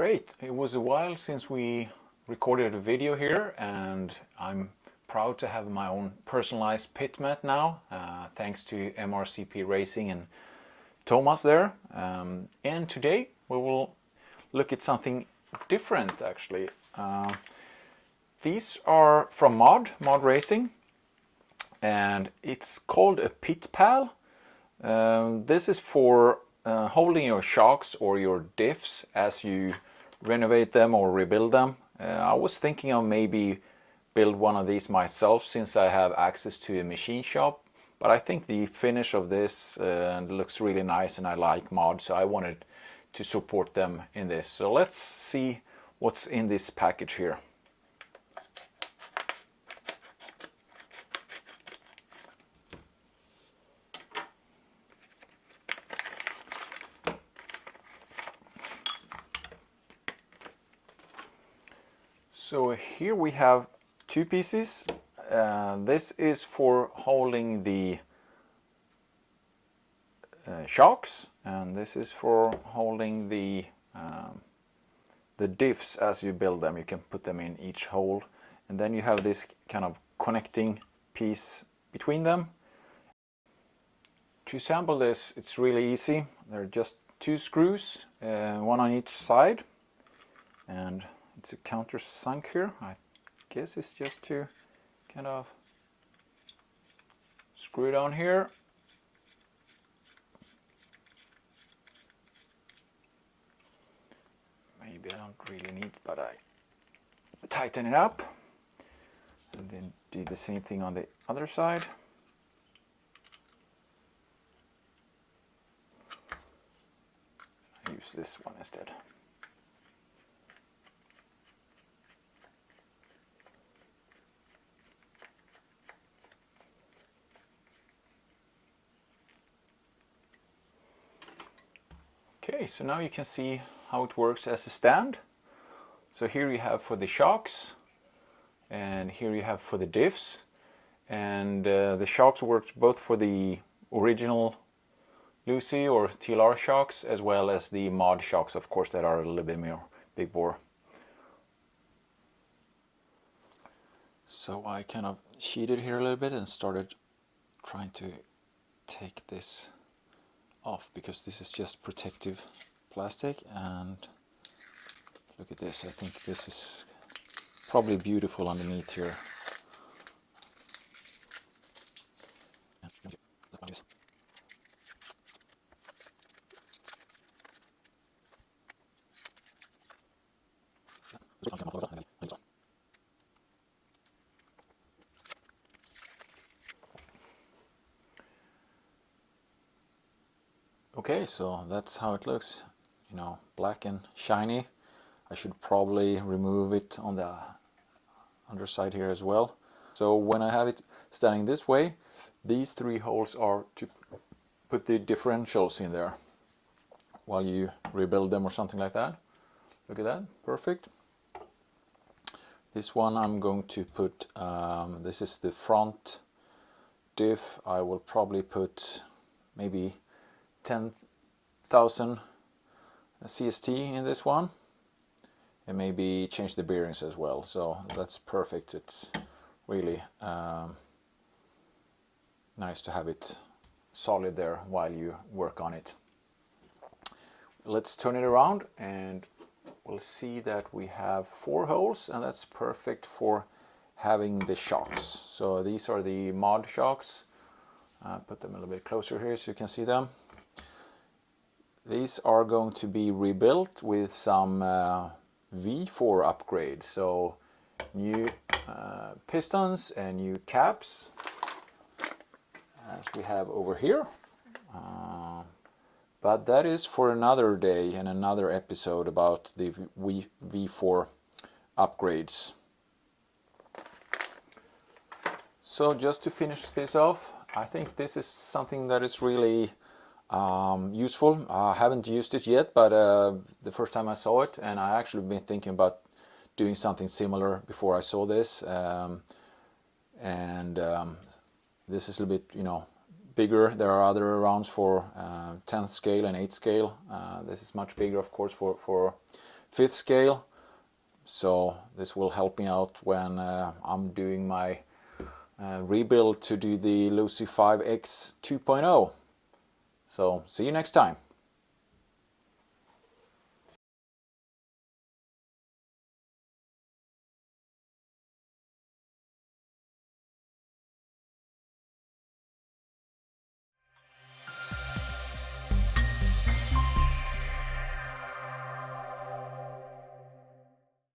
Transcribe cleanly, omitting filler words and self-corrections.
Great. It was a while since we recorded a video here, and I'm proud to have my own personalized pit mat now, thanks to MRCP Racing and Thomas there. And today we will look at something different actually. These are from Mod Racing, and it's called a pit pal. This is for holding your shocks or your diffs as you renovate them or rebuild them. I was thinking of maybe build one of these myself since I have access to a machine shop, but I think the finish of this looks really nice and I like Mod, so I wanted to support them in this. So let's see what's in this package here. So here we have two pieces. This is for holding the shocks, and this is for holding the diffs as you build them. You can put them in each hole, and then you have this kind of connecting piece between them. To assemble this, it's really easy. There are just two screws, one on each side, and it's a countersunk here. I guess it's just to kind of screw down here. Maybe I don't really need, but I tighten it up. And then do the same thing on the other side. I use this one instead. Okay, so now you can see how it works as a stand. So here you have for the shocks, and here you have for the diffs. And the shocks work both for the original Losi or TLR shocks, as well as the Mod shocks, of course, that are a little bit more big bore. So I kind of cheated here a little bit and started trying to take this off, because this is just protective plastic. And look at this, I think this is probably beautiful underneath here. Okay, so that's how it looks, you know, black and shiny. I should probably remove it on the underside here as well. So when I have it standing this way, these three holes are to put the differentials in there while you rebuild them or something like that. Look at that, perfect. This one I'm going to put, this is the front diff. I will probably put maybe 10,000 CST in this one, and maybe change the bearings as well. So that's perfect. It's really nice to have it solid there while you work on it. Let's turn it around and we'll see that we have 4 holes, and that's perfect for having the shocks. So these are the Mod shocks. Put them a little bit closer here so you can see them. These are going to be rebuilt with some V4 upgrades, so new pistons and new caps, as we have over here. But that is for another day and another episode about the V4 upgrades. So just to finish this off, I think this is something that is really useful. I haven't used it yet, but the first time I saw it, and I actually been thinking about doing something similar before I saw this. This is a little bit, you know, bigger. There are other rounds for 10th scale and 8th scale. This is much bigger, of course, for 5th scale. So this will help me out when I'm doing my rebuild to do the Losi 5X 2.0. So see you next time.